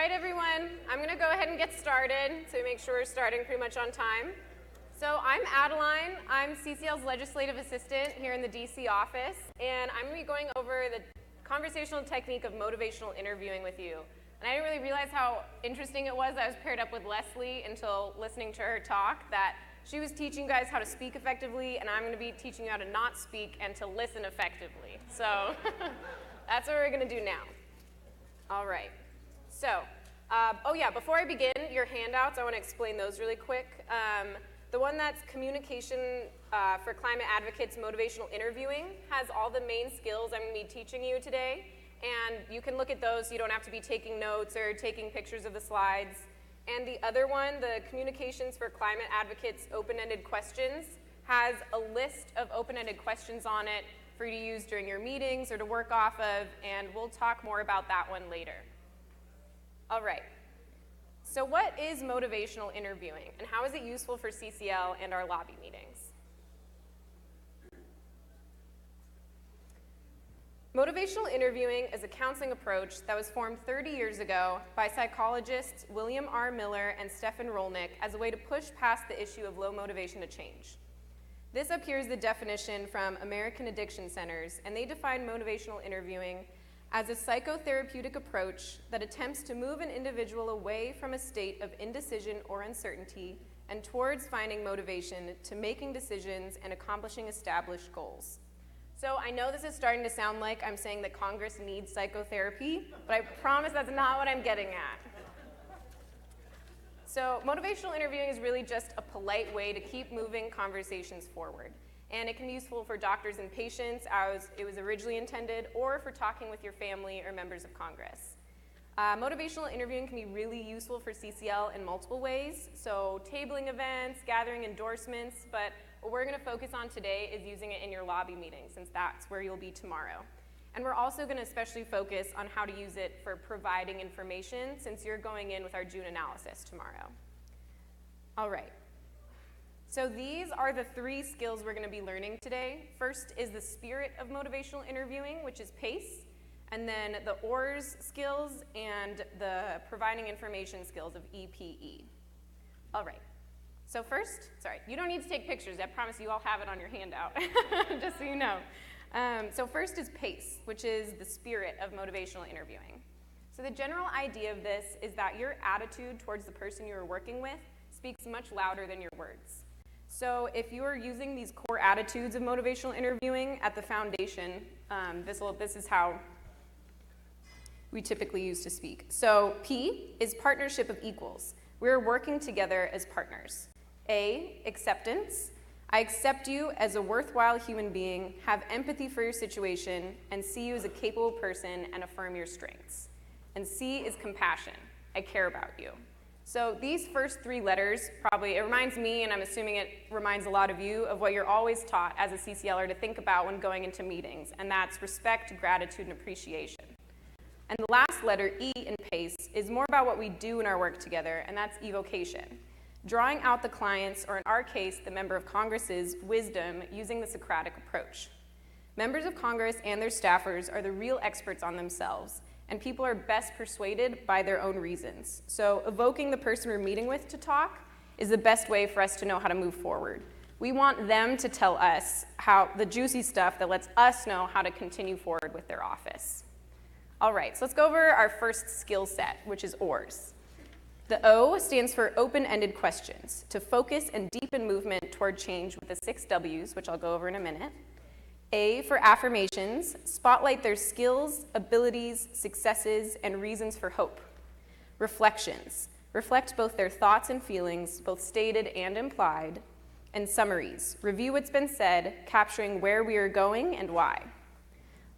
right, everyone, I'm going to go ahead and get started to make sure we're starting pretty much on time. So I'm Adeline. I'm CCL's legislative assistant here in the DC office, and I'm going to be going over the conversational technique of motivational interviewing with you. And I didn't really realize how interesting it was. I was paired up with Leslie until listening to her talk, that she was teaching you guys how to speak effectively, and I'm going to be teaching you how to not speak and to listen effectively. So that's what we're going to do now. All right. So, before I begin, your handouts, I want to explain those really quick. The one that's Communication for Climate Advocates Motivational Interviewing has all the main skills I'm going to be teaching you today. And you can look at those so you don't have to be taking notes or taking pictures of the slides. And the other one, the Communications for Climate Advocates Open-Ended Questions, has a list of open-ended questions on it for you to use during your meetings or to work off of, and we'll talk more about that one later. All right, so what is motivational interviewing, and how is it useful for CCL and our lobby meetings? Motivational interviewing is a counseling approach that was formed 30 years ago by psychologists William R. Miller and Stefan Rolnick as a way to push past the issue of low motivation to change. This up here is the definition from American Addiction Centers, and they define motivational interviewing as a psychotherapeutic approach that attempts to move an individual away from a state of indecision or uncertainty and towards finding motivation to making decisions and accomplishing established goals. So I know this is starting to sound like I'm saying that Congress needs psychotherapy, but I promise that's not what I'm getting at. So motivational interviewing is really just a polite way to keep moving conversations forward. And it can be useful for doctors and patients as it was originally intended, or for talking with your family or members of Congress. Motivational interviewing can be really useful for CCL in multiple ways. So tabling events, gathering endorsements, but what we're going to focus on today is using it in your lobby meeting, since that's where you'll be tomorrow. And we're also going to especially focus on how to use it for providing information, since you're going in with our June analysis tomorrow. All right. So these are the 3 skills we're going to be learning today. First is the spirit of motivational interviewing, which is PACE, and then the ORS skills and the providing information skills of EPE. All right. So first, you don't need to take pictures. I promise you all have it on your handout, just so you know. So first is PACE, which is the spirit of motivational interviewing. So the general idea of this is that your attitude towards the person you're working with speaks much louder than your words. So if you are using these core attitudes of motivational interviewing at the foundation, this is how we typically use to speak. So P is partnership of equals. We're working together as partners. A, acceptance. I accept you as a worthwhile human being, have empathy for your situation, and see you as a capable person and affirm your strengths. And C is compassion. I care about you. So these first 3 letters, it reminds me, and I'm assuming it reminds a lot of you, of what you're always taught as a CCLer to think about when going into meetings, and that's respect, gratitude, and appreciation. And the last letter, E in PACE, is more about what we do in our work together, and that's evocation. Drawing out the client's, or in our case, the member of Congress's, wisdom using the Socratic approach. Members of Congress and their staffers are the real experts on themselves, and people are best persuaded by their own reasons. So evoking the person we're meeting with to talk is the best way for us to know how to move forward. We want them to tell us how the juicy stuff that lets us know how to continue forward with their office. All right, so let's go over our first skill set, which is ORS. The O stands for Open-Ended Questions, to focus and deepen movement toward change with the 6 W's, which I'll go over in a minute. A for Affirmations, spotlight their skills, abilities, successes, and reasons for hope. Reflections, reflect both their thoughts and feelings, both stated and implied. And summaries, review what's been said, capturing where we are going and why.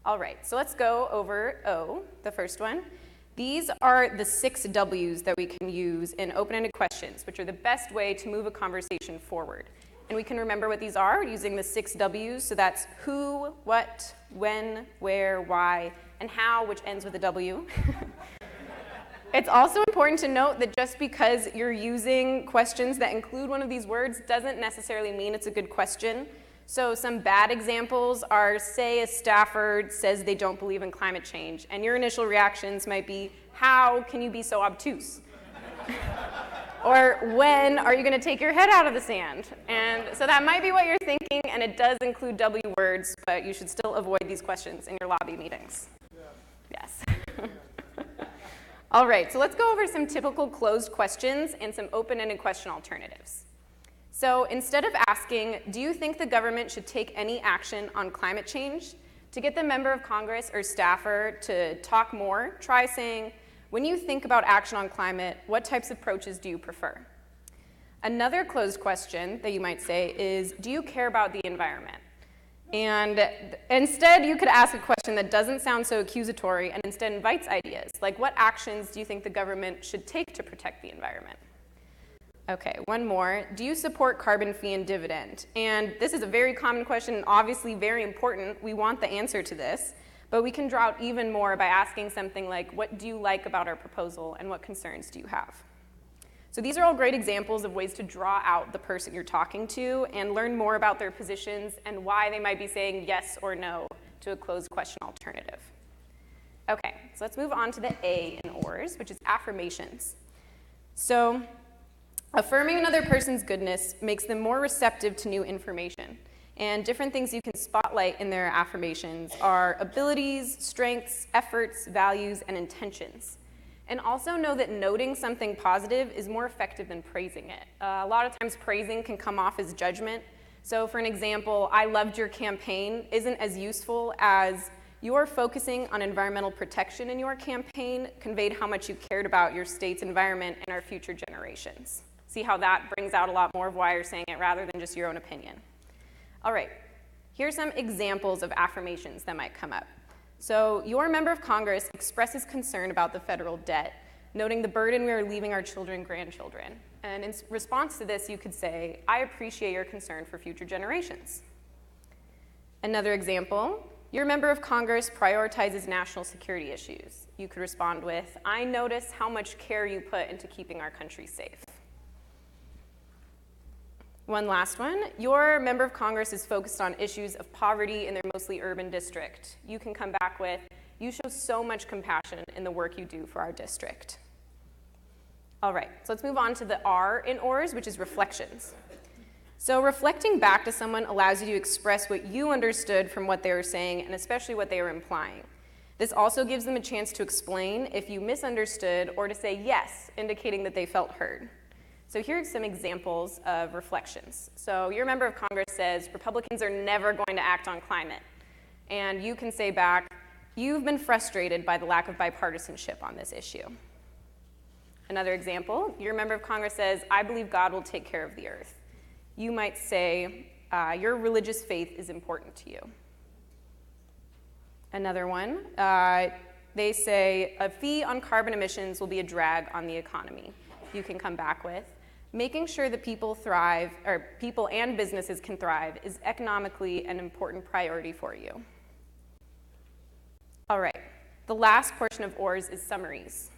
All right, so let's go over O, the first one. These are the 6 W's that we can use in open-ended questions, which are the best way to move a conversation forward. And we can remember what these are using the 6 W's, so that's who, what, when, where, why, and how, which ends with a W. It's also important to note that just because you're using questions that include one of these words doesn't necessarily mean it's a good question. So some bad examples are, say a staffer says they don't believe in climate change, and your initial reactions might be, how can you be so obtuse? Or when are you going to take your head out of the sand? And so that might be what you're thinking, and it does include W words, but you should still avoid these questions in your lobby meetings. Yes. All right, so let's go over some typical closed questions and some open-ended question alternatives. So instead of asking, do you think the government should take any action on climate change? To get the member of Congress or staffer to talk more, try saying, when you think about action on climate, what types of approaches do you prefer? Another closed question that you might say is, do you care about the environment? And instead, you could ask a question that doesn't sound so accusatory and instead invites ideas, like what actions do you think the government should take to protect the environment? Okay, one more. Do you support carbon fee and dividend? And this is a very common question and obviously very important. We want the answer to this, but we can draw out even more by asking something like, what do you like about our proposal and what concerns do you have? So these are all great examples of ways to draw out the person you're talking to and learn more about their positions and why they might be saying yes or no to a closed question alternative. Okay, so let's move on to the A in ORS, which is affirmations. So affirming another person's goodness makes them more receptive to new information. And different things you can spotlight in their affirmations are abilities, strengths, efforts, values, and intentions. And also know that noting something positive is more effective than praising it. A lot of times praising can come off as judgment. So for an example, I loved your campaign isn't as useful as your focusing on environmental protection in your campaign conveyed how much you cared about your state's environment and our future generations. See how that brings out a lot more of why you're saying it rather than just your own opinion. All right, here are some examples of affirmations that might come up. So your member of Congress expresses concern about the federal debt, noting the burden we are leaving our children and grandchildren. And in response to this, you could say, I appreciate your concern for future generations. Another example, your member of Congress prioritizes national security issues. You could respond with, I notice how much care you put into keeping our country safe. One last one, your member of Congress is focused on issues of poverty in their mostly urban district. You can come back with, you show so much compassion in the work you do for our district. All right, so let's move on to the R in ORS, which is reflections. So reflecting back to someone allows you to express what you understood from what they were saying and especially what they were implying. This also gives them a chance to explain if you misunderstood or to say yes, indicating that they felt heard. So here are some examples of reflections. So your member of Congress says, Republicans are never going to act on climate. And you can say back, you've been frustrated by the lack of bipartisanship on this issue. Another example, your member of Congress says, I believe God will take care of the earth. You might say, your religious faith is important to you. Another one, they say, a fee on carbon emissions will be a drag on the economy. You can come back with, making sure that people thrive, or people and businesses can thrive, is economically an important priority for you. All right, the last portion of ORS is summaries.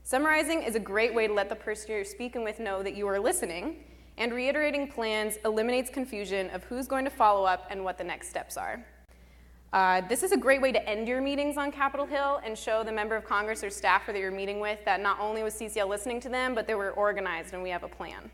Summarizing is a great way to let the person you're speaking with know that you are listening, and reiterating plans eliminates confusion of who's going to follow up and what the next steps are. This is a great way to end your meetings on Capitol Hill and show the member of Congress or staffer that you're meeting with that not only was CCL listening to them, but they were organized and we have a plan.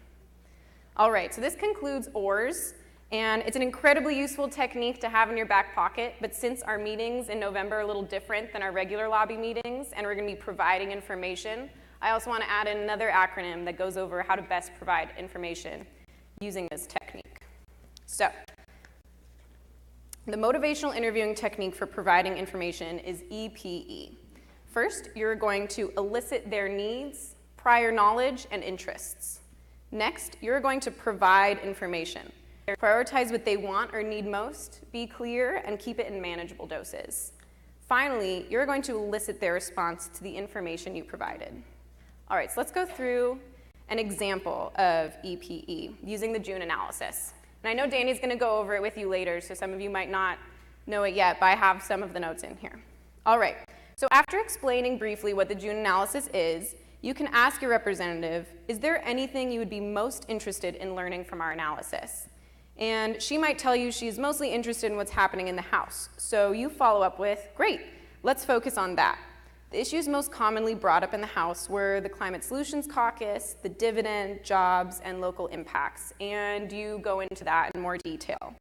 All right, so this concludes ORS, and it's an incredibly useful technique to have in your back pocket, but since our meetings in November are a little different than our regular lobby meetings, and we're going to be providing information, I also want to add in another acronym that goes over how to best provide information using this technique. So, the motivational interviewing technique for providing information is EPE. First, you're going to elicit their needs, prior knowledge, and interests. Next, you're going to provide information. Prioritize what they want or need most, be clear, and keep it in manageable doses. Finally, you're going to elicit their response to the information you provided. All right, so let's go through an example of EPE using the June analysis. And I know Danny's going to go over it with you later, so some of you might not know it yet, but I have some of the notes in here. All right, so after explaining briefly what the June analysis is, you can ask your representative, is there anything you would be most interested in learning from our analysis? And she might tell you she's mostly interested in what's happening in the House. So you follow up with, great, let's focus on that. The issues most commonly brought up in the House were the Climate Solutions Caucus, the dividend, jobs, and local impacts. And you go into that in more detail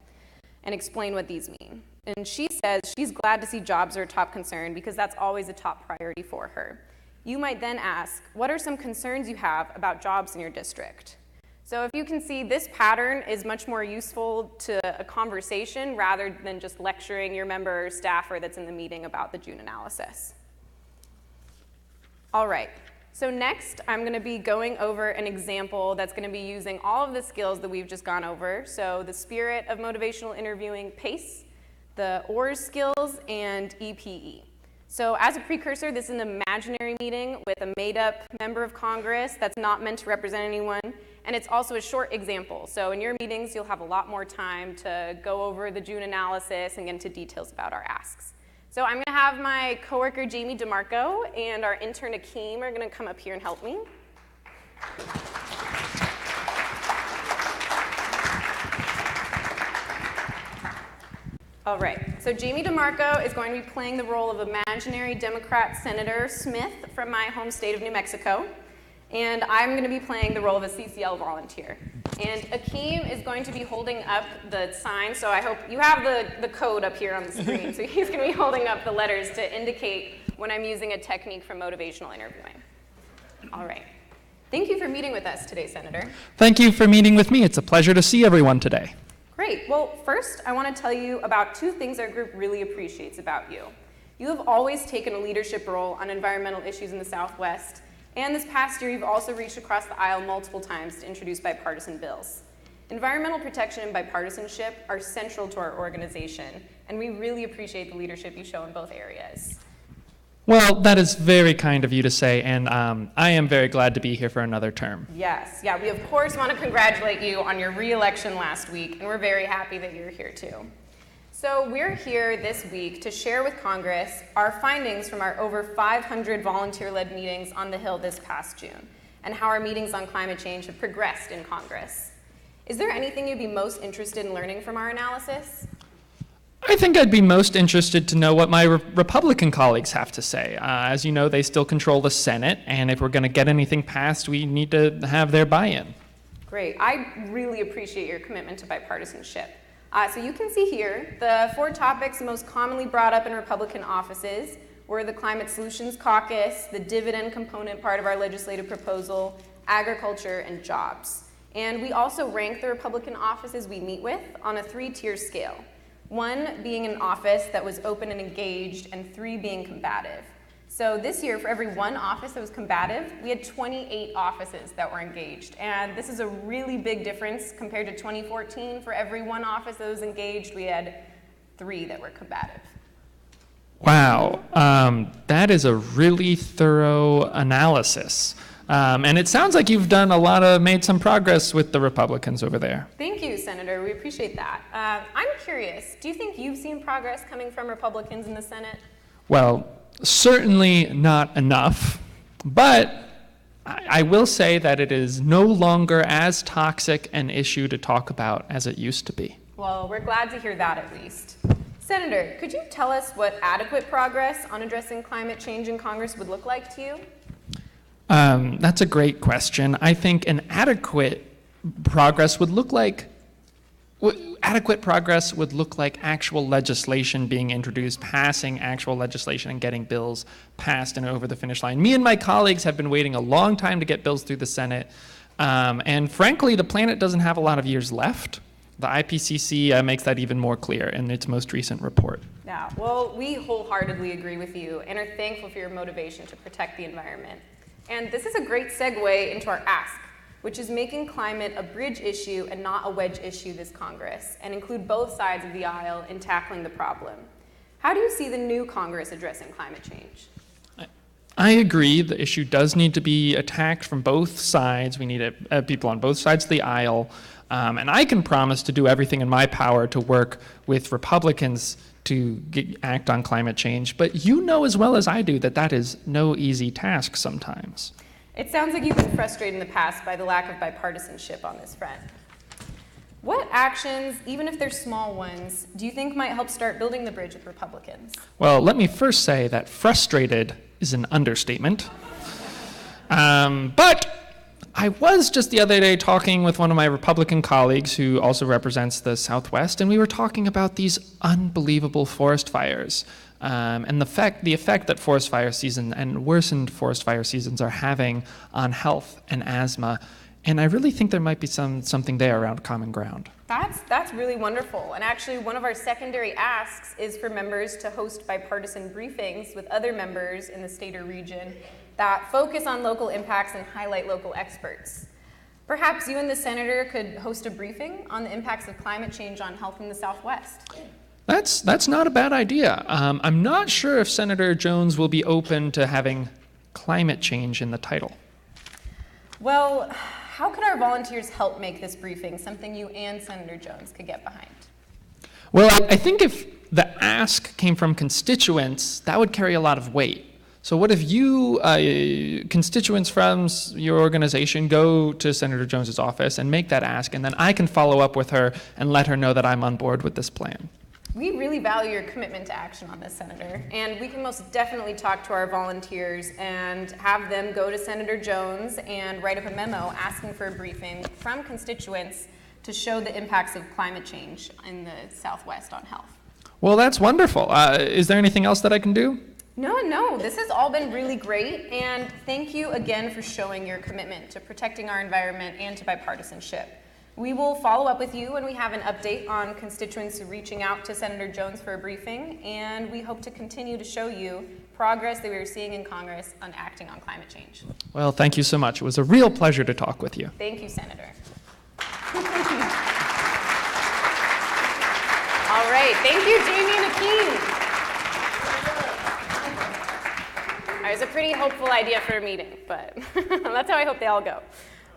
and explain what these mean. And she says she's glad to see jobs are a top concern because that's always a top priority for her. You might then ask, what are some concerns you have about jobs in your district? So if you can see, this pattern is much more useful to a conversation rather than just lecturing your member or staffer that's in the meeting about the June analysis. All right, so next I'm going to be going over an example that's going to be using all of the skills that we've just gone over. So the spirit of motivational interviewing, PACE, the ORS skills, and EPE. So as a precursor, this is an imaginary meeting with a made-up member of Congress that's not meant to represent anyone, and it's also a short example. So in your meetings, you'll have a lot more time to go over the June analysis and get into details about our asks. So I'm going to have my coworker Jamie DeMarco and our intern Akeem are going to come up here and help me. All right, so Jamie DeMarco is going to be playing the role of imaginary Democrat Senator Smith from my home state of New Mexico. And I'm going to be playing the role of a CCL volunteer. And Akeem is going to be holding up the sign, so I hope you have the code up here on the screen. So he's going to be holding up the letters to indicate when I'm using a technique from motivational interviewing. All right. Thank you for meeting with us today, Senator. Thank you for meeting with me. It's a pleasure to see everyone today. Great. Well, first, I want to tell you about two things our group really appreciates about you. You have always taken a leadership role on environmental issues in the Southwest, and this past year, you've also reached across the aisle multiple times to introduce bipartisan bills. Environmental protection and bipartisanship are central to our organization, and we really appreciate the leadership you show in both areas. Well, that is very kind of you to say, and I am very glad to be here for another term. Yes, yeah, we of course want to congratulate you on your re-election last week, and we're very happy that you're here too. So we're here this week to share with Congress our findings from our over 500 volunteer-led meetings on the Hill this past June, and how our meetings on climate change have progressed in Congress. Is there anything you'd be most interested in learning from our analysis? I think I'd be most interested to know what my Republican colleagues have to say. As you know, they still control the Senate, and if we're going to get anything passed, we need to have their buy-in. Great. I really appreciate your commitment to bipartisanship. So you can see here, the 4 topics most commonly brought up in Republican offices were the Climate Solutions Caucus, the dividend component part of our legislative proposal, agriculture, and jobs. And we also rank the Republican offices we meet with on a 3-tier scale. 1 being an office that was open and engaged, and 3 being combative. So this year, for every 1 office that was combative, we had 28 offices that were engaged. And this is a really big difference compared to 2014. For every 1 office that was engaged, we had 3 that were combative. Wow, that is a really thorough analysis. And it sounds like you've made some progress with the Republicans over there. Thank you, Senator. We appreciate that. I'm curious, do you think you've seen progress coming from Republicans in the Senate? Well, certainly not enough, but I will say that it is no longer as toxic an issue to talk about as it used to be. Well, we're glad to hear that at least. Senator, could you tell us what adequate progress on addressing climate change in Congress would look like to you? That's a great question. I think an adequate progress would look like actual legislation being introduced, passing actual legislation and getting bills passed and over the finish line. Me and my colleagues have been waiting a long time to get bills through the Senate. And frankly, the planet doesn't have a lot of years left. The IPCC makes that even more clear in its most recent report. Yeah, well, we wholeheartedly agree with you and are thankful for your motivation to protect the environment. And this is a great segue into our ask, which is making climate a bridge issue and not a wedge issue this Congress, and include both sides of the aisle in tackling the problem. How do you see the new Congress addressing climate change? I agree. The issue does need to be attacked from both sides. We need people on both sides of the aisle. And I can promise to do everything in my power to work with Republicans to act on climate change. But you know as well as I do that that is no easy task sometimes. It sounds like you've been frustrated in the past by the lack of bipartisanship on this front. What actions, even if they're small ones, do you think might help start building the bridge with Republicans? Well, let me first say that frustrated is an understatement. But I was just the other day talking with one of my Republican colleagues who also represents the Southwest, and we were talking about these unbelievable forest fires and the effect that forest fire season and worsened forest fire seasons are having on health and asthma. And I really think there might be something there around common ground. That's really wonderful. And actually, one of our secondary asks is for members to host bipartisan briefings with other members in the state or region that focus on local impacts and highlight local experts. Perhaps you and the senator could host a briefing on the impacts of climate change on health in the Southwest. That's not a bad idea. I'm not sure if Senator Jones will be open to having climate change in the title. Well, how could our volunteers help make this briefing something you and Senator Jones could get behind? Well, I think if the ask came from constituents, that would carry a lot of weight. So what if you, constituents from your organization, go to Senator Jones's office and make that ask, and then I can follow up with her and let her know that I'm on board with this plan? We really value your commitment to action on this, Senator, and we can most definitely talk to our volunteers and have them go to Senator Jones and write up a memo asking for a briefing from constituents to show the impacts of climate change in the Southwest on health. Well, that's wonderful. Is there anything else that I can do? No, this has all been really great, and thank you again for showing your commitment to protecting our environment and to bipartisanship. We will follow up with you when we have an update on constituents reaching out to Senator Jones for a briefing, and we hope to continue to show you progress that we are seeing in Congress on acting on climate change. Well, thank you so much. It was a real pleasure to talk with you. Thank you, Senator. All right, thank you, Jamie and Akeem. It was a pretty hopeful idea for a meeting, but that's how I hope they all go.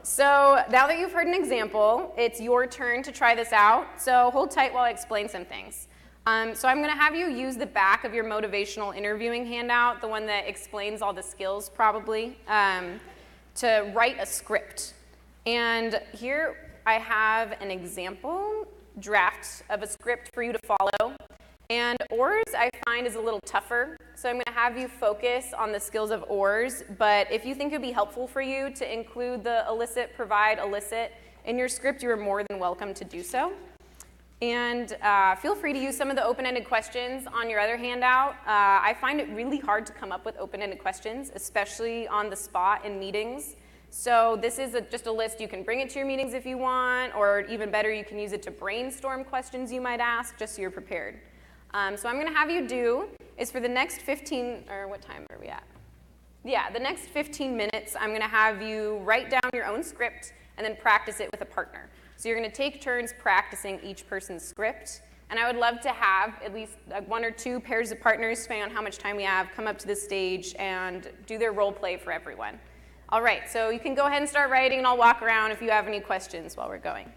So now that you've heard an example, it's your turn to try this out. So hold tight while I explain some things. So I'm going to have you use the back of your motivational interviewing handout, the one that explains all the skills probably, to write a script. And here I have an example draft of a script for you to follow. And ORS I find is a little tougher, so I'm going to have you focus on the skills of ORS, but if you think it would be helpful for you to include the elicit, provide, elicit in your script, you are more than welcome to do so. And feel free to use some of the open-ended questions on your other handout. I find it really hard to come up with open-ended questions, especially on the spot in meetings. So this is just a list. You can bring it to your meetings if you want, or even better, you can use it to brainstorm questions you might ask, just so you're prepared. So I'm going to have you do is for the next 15, or what time are we at? Yeah, the next 15 minutes, I'm going to have you write down your own script and then practice it with a partner. So you're going to take turns practicing each person's script. And I would love to have at least one or two pairs of partners, depending on how much time we have, come up to the stage and do their role play for everyone. All right, so you can go ahead and start writing, and I'll walk around if you have any questions while we're going.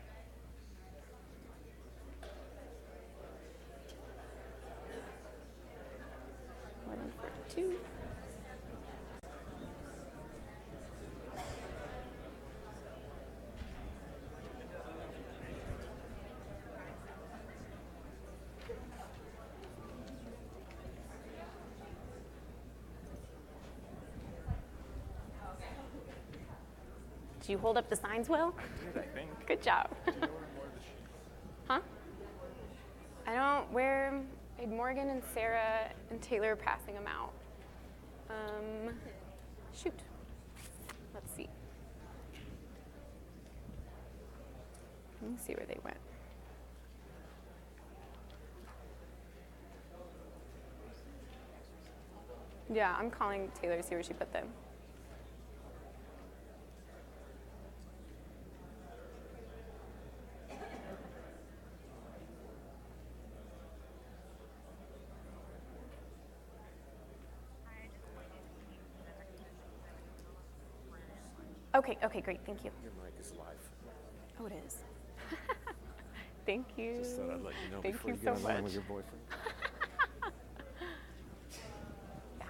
Two. Did you hold up the signs well? I did, I think. Good job. Huh? I don't. Where Morgan and Sarah and Taylor are passing them out. Shoot. Let's see. Let me see where they went. Yeah, I'm calling Taylor to see where she put them. Okay, great, thank you. Your mic is live. Oh, it is. Thank you. Just thought I'd let you know Thank before you you get so online much. with your boyfriend. Yeah.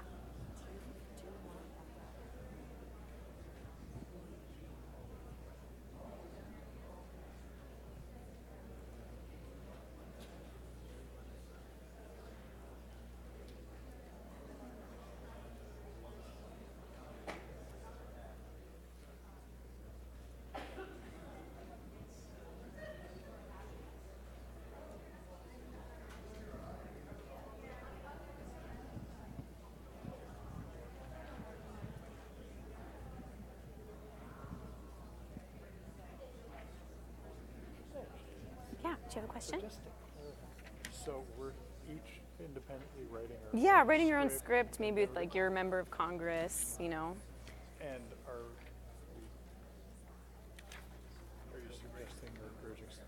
question? Just to clarify, so we're each independently writing our Yeah, own writing your own script, maybe with like your member of Congress, and are you suggesting or encouraging us to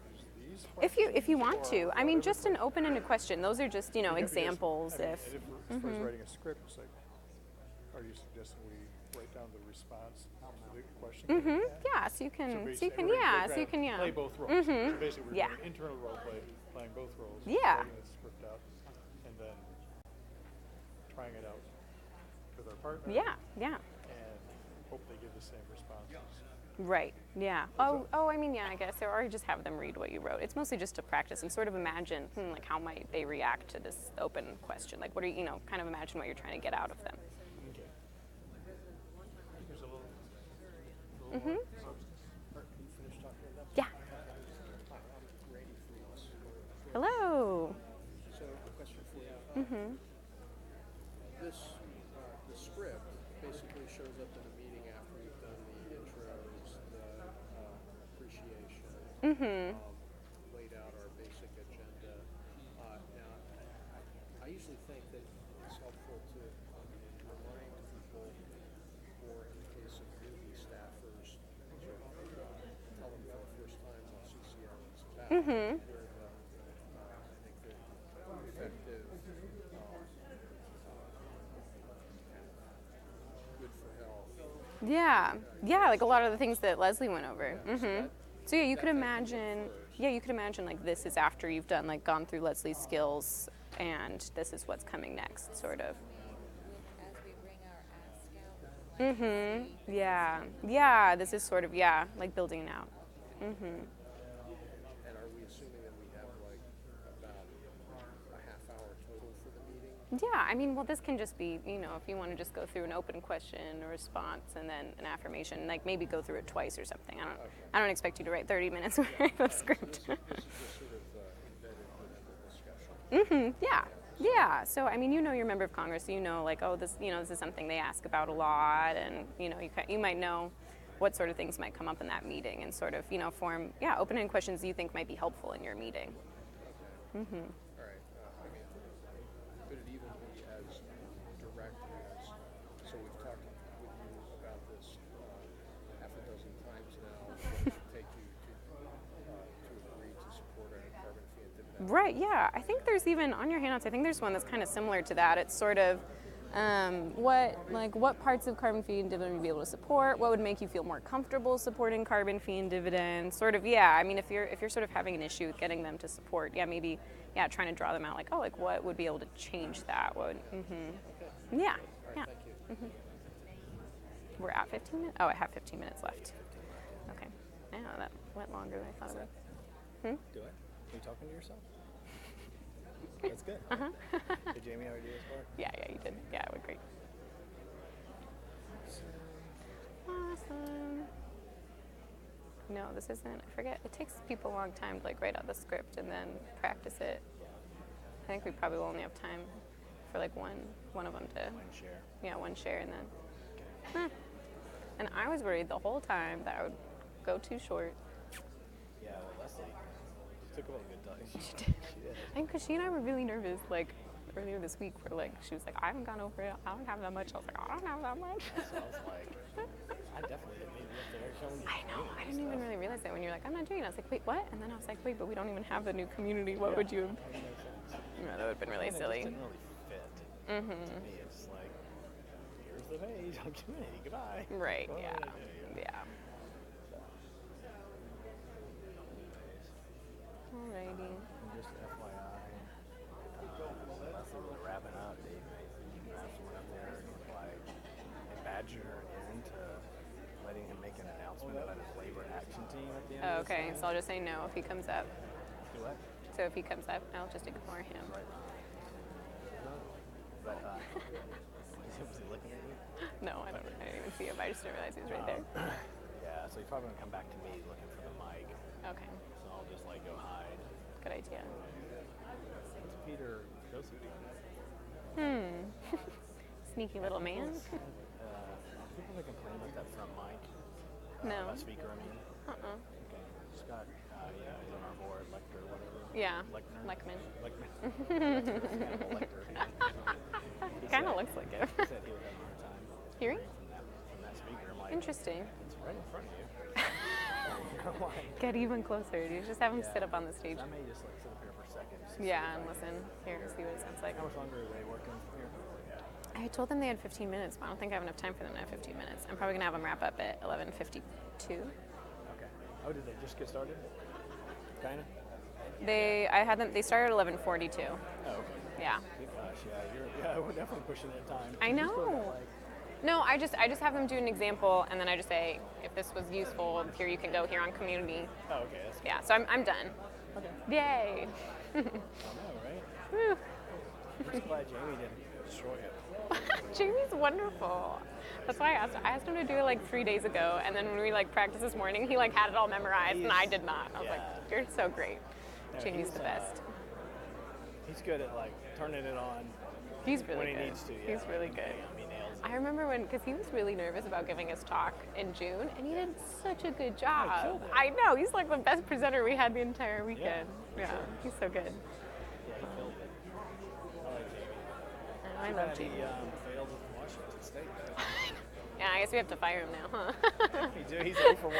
use these If you want questions, to. or I mean, whatever just an open-ended question. Those are just, Because, examples. I mean, If and if we're, as far as writing a script, it's like, are you suggesting we write down the response to the question? yeah, so you can, basically, play both roles. So basically, we're Yeah. doing internal role play, playing both roles, Yeah. writing the script out, and then trying it out with our partner. Yeah, yeah. And hope they give the same responses. Right. Yeah. I mean, yeah, I guess. Or just have them read what you wrote. It's mostly just to practice and sort of imagine, like, how might they react to this open question? Like, what are you, kind of imagine what you're trying to get out of them. Okay. There's a little more. So, Art, can you finish talking about that? Yeah. Hi, I'm Randy Freelis. Hello. So, a question for you. This, the script basically shows up in the meeting after we've done the intros, the appreciation, laid out our basic agenda. Now, I usually think that it's helpful to remind people, or in the case of newbie staffers, sort of tell them for the first time what CCL is about. Where I think the effective, good for health. Yeah. Yeah, like a lot of the things that Leslie went over. So yeah, you could imagine. Yeah, you could imagine like this is after you've done like gone through Leslie's skills, and this is what's coming next, sort of. As we bring our ask out. Yeah. Yeah. This is sort of like building it out. And are we assuming that we have like about a half hour total for the meeting? Yeah, I mean, well, this can just be, if you want to just go through an open question or response and then an affirmation, like maybe go through it twice or something. I don't expect you to write 30 minutes worth of script. This is just sort of embedded within the discussion. Yeah. So, I mean, your member of Congress, so like, oh, this, this is something they ask about a lot, and you might know what sort of things might come up in that meeting, and sort of, form, open-ended questions you think might be helpful in your meeting. All right. I mean, could it even be as direct as, so we've talked with you about this half a dozen times now, what it would take you to agree to support a carbon fee and dividend? Right, yeah. I think there's even, on your handouts, I think there's one that's kind of similar to that. It's sort of, what parts of carbon fee and dividend would you be able to support? What would make you feel more comfortable supporting carbon fee and dividend? Sort of, I mean, if you're sort of having an issue with getting them to support, maybe, trying to draw them out, like, oh, like what would be able to change that? What would, Yeah, yeah. Thank you. We're at 15 minutes? Oh, I have 15 minutes left. Okay. Yeah, that went longer than I thought it would. Do it? Are you talking to yourself? That's good. Did Jamie already do his part? Yeah, you did. Yeah, it went great. Awesome. No, this isn't. I forget. It takes people a long time to like write out the script and then practice it. I think we probably will only have time for like one of them to. One share. Yeah, one share and then. And I was worried the whole time that I would go too short. Yeah, well, Leslie took a good time. She did. I think because she and I were really nervous, like earlier this week, where like she was like, I haven't gone over it. I don't have that much. I was like, I don't have that much. So I was like, I definitely didn't need to be up there showing you. I know. I didn't even really realize that when you're like, I'm not doing it. I was like, wait, what? And then I was like, wait, but we don't even have the new community. What would you? That would have been really And silly. It just didn't really fit. To me, it's like, here's the page. I'm doing it. Goodbye. Right. Bye. Yeah. Alrighty. And just FYI, that's really wrapping up. Dave, you have someone up there who's like, and badger into letting him make an announcement about his labor action team at the end. Oh, of okay. this So I'll just say no if he comes up. thing. Do what? So if he comes up, I'll just ignore him. Right. But was he looking at you? No, I didn't even see him. I just didn't realize he was right there. Yeah, so he's probably gonna come back to me looking for the mic. Okay. So I'll just like go hide. Good idea. What's Peter Joseph doing? Sneaky little man. People that complain about that front mic. No. Speaker, I mean. Uh-uh. Okay. Scott, he's on our board, lector, whatever. Yeah, Lechner. Lechman. Kind Kind of of looks like it. He said he was having a hard time Hearing? from that speaker. I'm like, Interesting. it's right in front of you. I'm like, Get even closer. You just have him sit up on the stage. I may just like sit up here for a second. Just to Yeah, see and if listen. Here, see what it sounds like. how much longer are they working from here? I told them they had 15 minutes, but I don't think I have enough time for them to have 15 minutes. I'm probably gonna have them wrap up at 11:52. Okay. Oh, did they just get started? Kind of? They started at 11:42. Oh, okay. Yeah. Gosh, we're definitely pushing it time. I You still got, know. like, No, I just have them do an example, and then I just say, if this was useful, here you can go here on community. oh, okay. That's Yeah, so I'm done. okay. Yay. I know, right? Whew. I'm just glad Jamie didn't destroy it. Jamie's wonderful. That's why I asked him to do it like 3 days ago, and then when we like practiced this morning, he like had it all memorized, and I did not. I was like, Yeah. you're so great. No, Jamie's he's, the best. He's good at like turning it on He's really when good. he needs to. Yeah, He's really good. He nails it. I remember because he was really nervous about giving his talk in June, and he did such a good job. killed it. I know, he's like the best presenter we had the entire weekend. Yeah, he's so good. Yeah, he killed it. I like Jamie. I love Jamie. He failed at Washington State. Yeah, I guess we have to fire him now, huh? He's 0 for 1.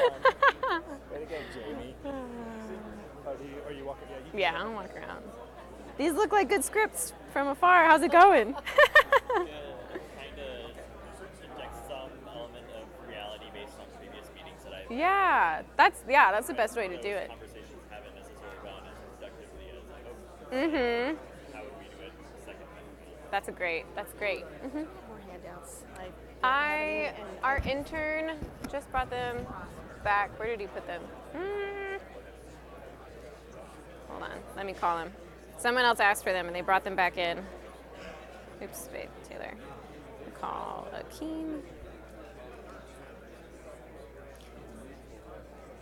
Way to go, Jamie. Oh, are you walking? Yeah, Yeah, I'll walk around. These look like good scripts from afar. How's it going? Kind of inject some element of reality based on previous meetings that I've Yeah, that's the best way to do it. conversations haven't necessarily gone as productively as I hoped. Mhm. How would we do it second time? That's great. Mhm. More handouts. Our intern just brought them back. Where did he put them? Hold on, let me call him. Someone else asked for them and they brought them back in. Oops, wait, Taylor. Call Akeem.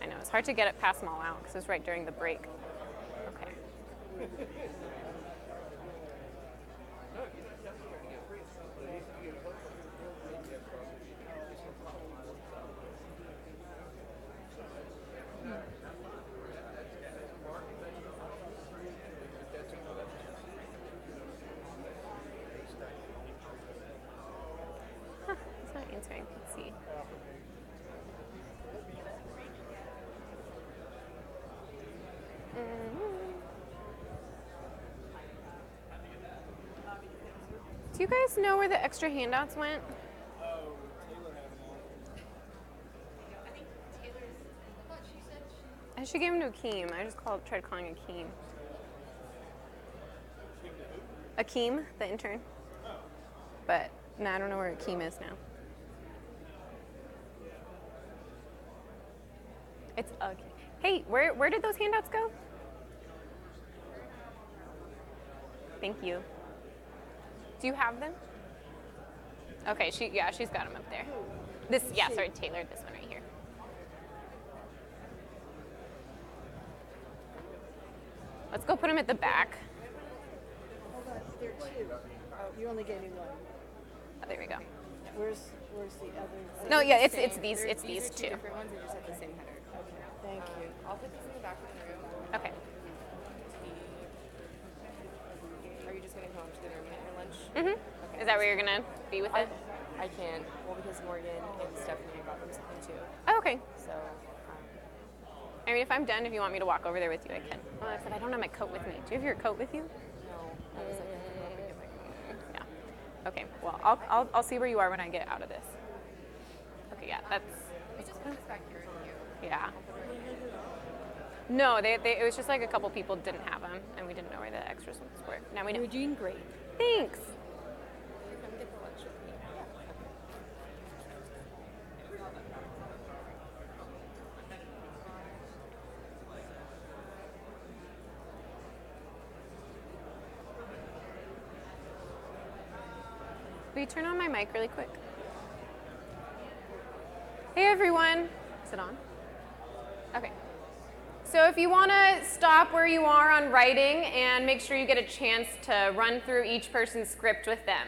I know, it's hard to get it past them all out because it's right during the break. Okay. Huh, it's not answering. Let's see. Do you guys know where the extra handouts went? I should give him to Akeem. I just tried calling Akeem. Akeem, the intern. But no, I don't know where Akeem is now. It's Akeem. Hey, where did those handouts go? Thank you. Do you have them? Okay, she's got them up there. Sorry, Taylor, this one right here. Let's go put them at the back. Hold on, there are two. Oh, you're only getting one. Oh, there we go. Where's the other? No, yeah, it's these two. Different ones that just have the same header. Thank you. I'll put this in the back of the room. Okay. Are you just gonna come up to the room and get your lunch? Mhm. Is that where you're gonna be with it? I can. Well, because Morgan and Stephanie got them something too. Oh, okay. So, I mean, if I'm done, if you want me to walk over there with you, I can. Well, I said I don't have my coat with me. Do you have your coat with you? no, I was like, I can help and get my coat. Yeah. Okay. Well, I'll see where you are when I get out of this. Okay. Yeah. That's. We just put this back here with you. Yeah. No, it was just like a couple people didn't have them, and we didn't know where the extras ones were. Now we know. You're doing great. Thanks. Will you come get the lunch with me? Will you turn on my mic really quick? Hey everyone. Is it on? Okay. So if you want to stop where you are on writing and make sure you get a chance to run through each person's script with them.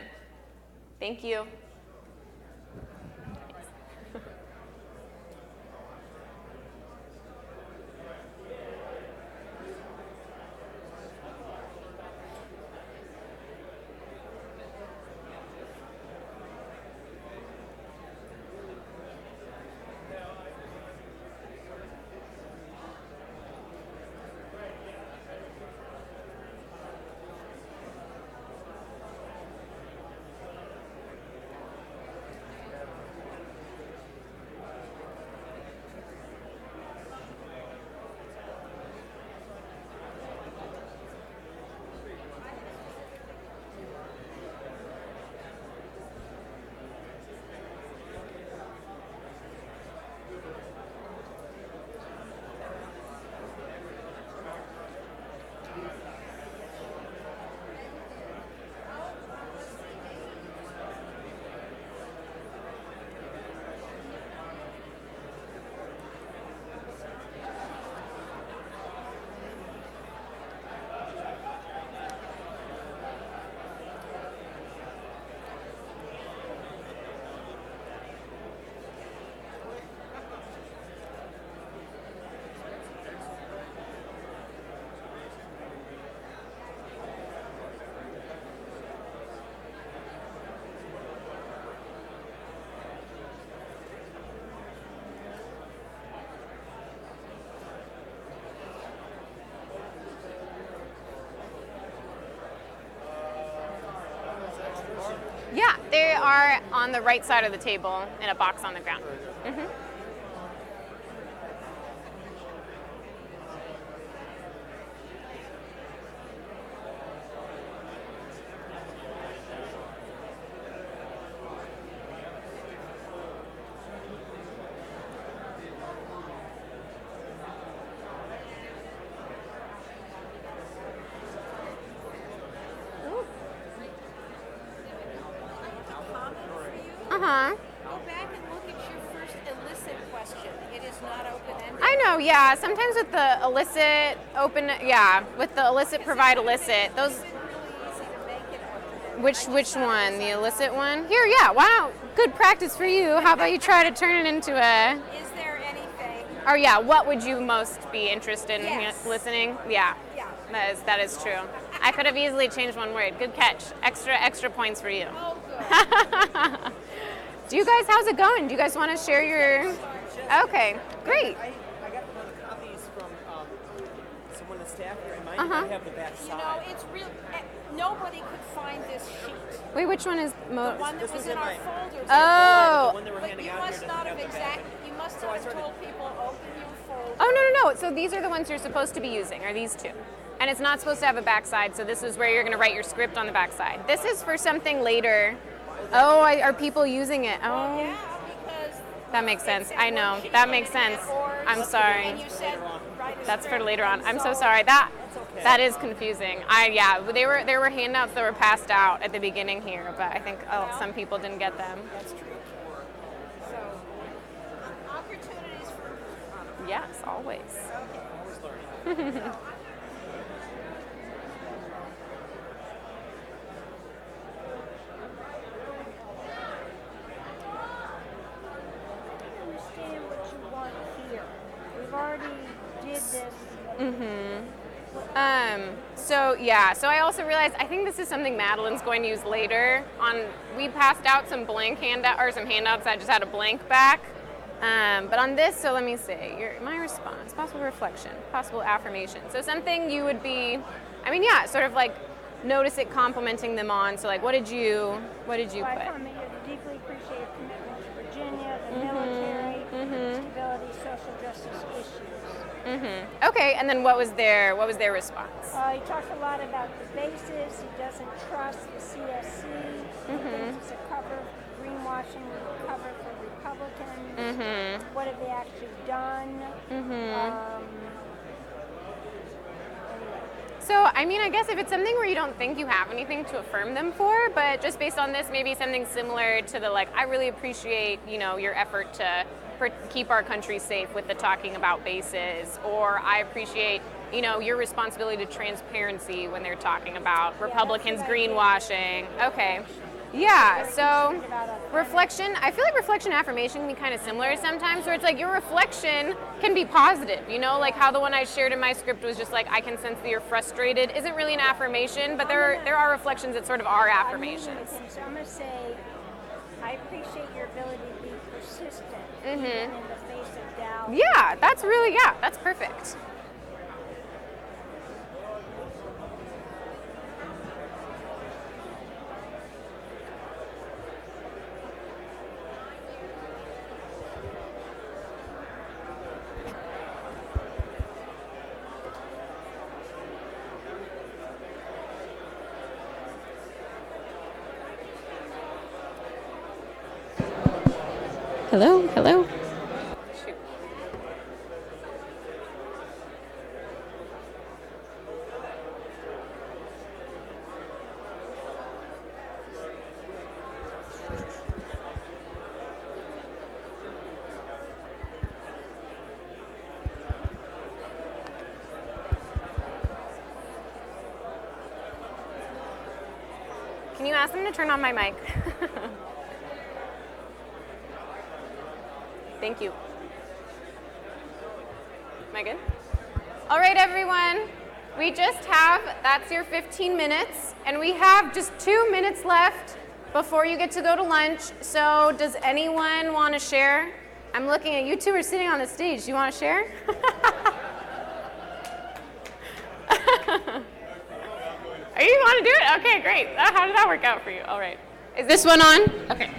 Thank you. are on the right side of the table in a box on the ground. Mhm. Uh-huh. Go back and look at your first elicit question. It is not open-ended. I know, yeah. Sometimes with the elicit, with the elicit, provide, elicit, those. It's really easy to make it open-ended. Which one? The elicit one? Here, yeah. Wow, good practice for you. How about you try to turn it into a? Is there anything? Oh yeah. What would you most be interested in Yes. listening? Yeah. Yeah. That is true. I could have easily changed one word. Good catch. Extra points for you. Oh, good. Do you guys? How's it going? Do you guys want to share your? Okay, great. I got one of the copies from someone in the staff here, and mine Uh-huh. didn't have the back You side. know, it's real. Nobody could find this sheet. Wait, which one is The most? one that This was was in in our mine. folders. Oh. The one that we're But handing you out here must doesn't not have have the back. you must So not I have started- told people open your folder. Oh no. So these are the ones you're supposed to be using. Are these two? And it's not supposed to have a backside. So this is where you're going to write your script on the backside. This is for something later. Oh, are people using it? Oh. Yeah, because That makes sense. it said I know. worksheet That makes and it sense. had oars, I'm sorry. And you said write a That's for script, later on. and I'm so sorry. That is confusing. There were handouts that were passed out at the beginning here, but I think some people didn't get them. That's true. So, opportunities for Yes, always. understand what you want here. We've already did this. So I also realized I think this is something Madeline's going to use later. We passed out some some handouts that just had a blank back. But on this, so let me see. My response, possible reflection, possible affirmation. So something you would be, sort of like notice it complimenting them on. So like, what did you I put? comment you deeply appreciate your commitment to Virginia, the military, stability, social justice issues. Okay, and then what was their response? He talks a lot about the bases. He doesn't trust the CSC. He thinks it's a cover, greenwashing cover for Republicans. What have they actually done? So, I guess if it's something where you don't think you have anything to affirm them for, but just based on this, maybe something similar to the I really appreciate, your effort to keep our country safe with the talking about bases, or I appreciate, your responsibility to transparency when they're talking about Republicans greenwashing. Okay. Yeah, so reflection, I feel like reflection and affirmation can be kind of similar sometimes, where it's like your reflection can be positive, like how the one I shared in my script was just like, I can sense that you're frustrated, isn't really an affirmation, but there are reflections that sort of are affirmations. So I'm going to say, I appreciate your ability to be persistent even in the face of doubt. Yeah, that's perfect. Hello. Shoot. Can you ask them to turn on my mic? Thank you. Am I good? All right, everyone. That's your 15 minutes, and we have just 2 minutes left before you get to go to lunch. So does anyone want to share? I'm looking at you two are sitting on the stage. Do you want to share? Oh, you want to do it? Okay, great. How did that work out for you? All right. Is this one on? Okay.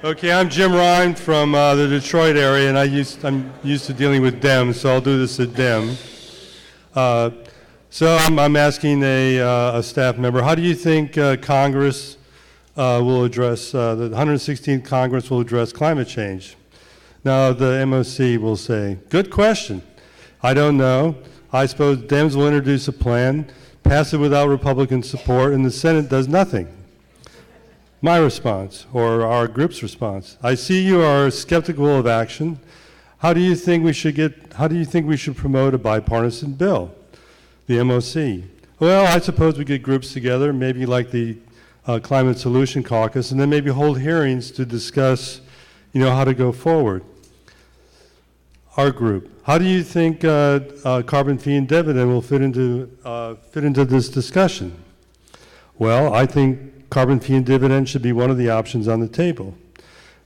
Okay, I'm Jim Ryan from the Detroit area, and I'm used to dealing with Dems, so I'll do this at Dem. So I'm asking a staff member, how do you think Congress will address, the 116th Congress will address climate change? Now the MOC will say, good question. I don't know. I suppose Dems will introduce a plan, pass it without Republican support, and the Senate does nothing. My response, or our group's response, I see you are skeptical of action. How do you think we should promote a bipartisan bill? The MOC. Well, I suppose we get groups together, maybe like the Climate Solution Caucus, and then maybe hold hearings to discuss, how to go forward. Our group. How do you think carbon fee and dividend will fit into this discussion? Well, I think carbon fee and dividend should be one of the options on the table.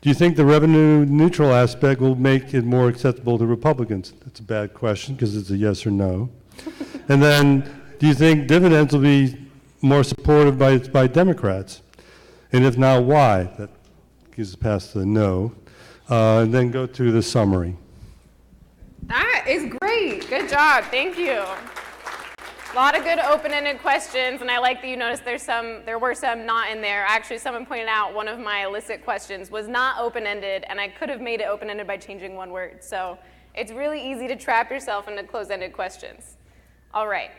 Do you think the revenue neutral aspect will make it more acceptable to Republicans? That's a bad question because it's a yes or no. And then, do you think dividends will be more supported by Democrats? And if not, why? That gives us past the no. And then go to the summary. That is great. Good job. Thank you. A lot of good open-ended questions, and I like that you noticed there were some not in there. Actually, someone pointed out one of my illicit questions was not open-ended, and I could have made it open-ended by changing one word. So it's really easy to trap yourself into closed-ended questions. All right.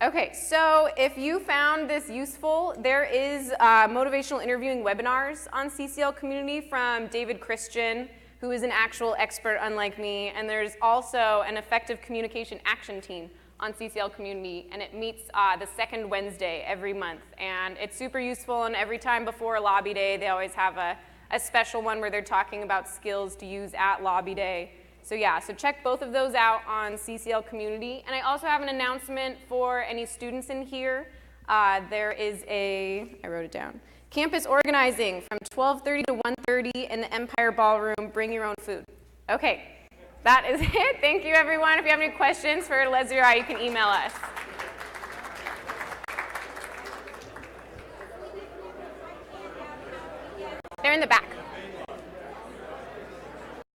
Okay, so if you found this useful, there is motivational interviewing webinars on CCL Community from David Christian, who is an actual expert unlike me, and there's also an effective communication action team on CCL Community, and it meets the second Wednesday every month, and it's super useful, and every time before Lobby Day, they always have a special one where they're talking about skills to use at Lobby Day. So yeah, so check both of those out on CCL Community. And I also have an announcement for any students in here. There is I wrote it down, campus organizing from 12:30 to 1:30 in the Empire Ballroom. Bring your own food. Okay, that is it. Thank you, everyone. If you have any questions for Leslie or I, you can email us. They're in the back.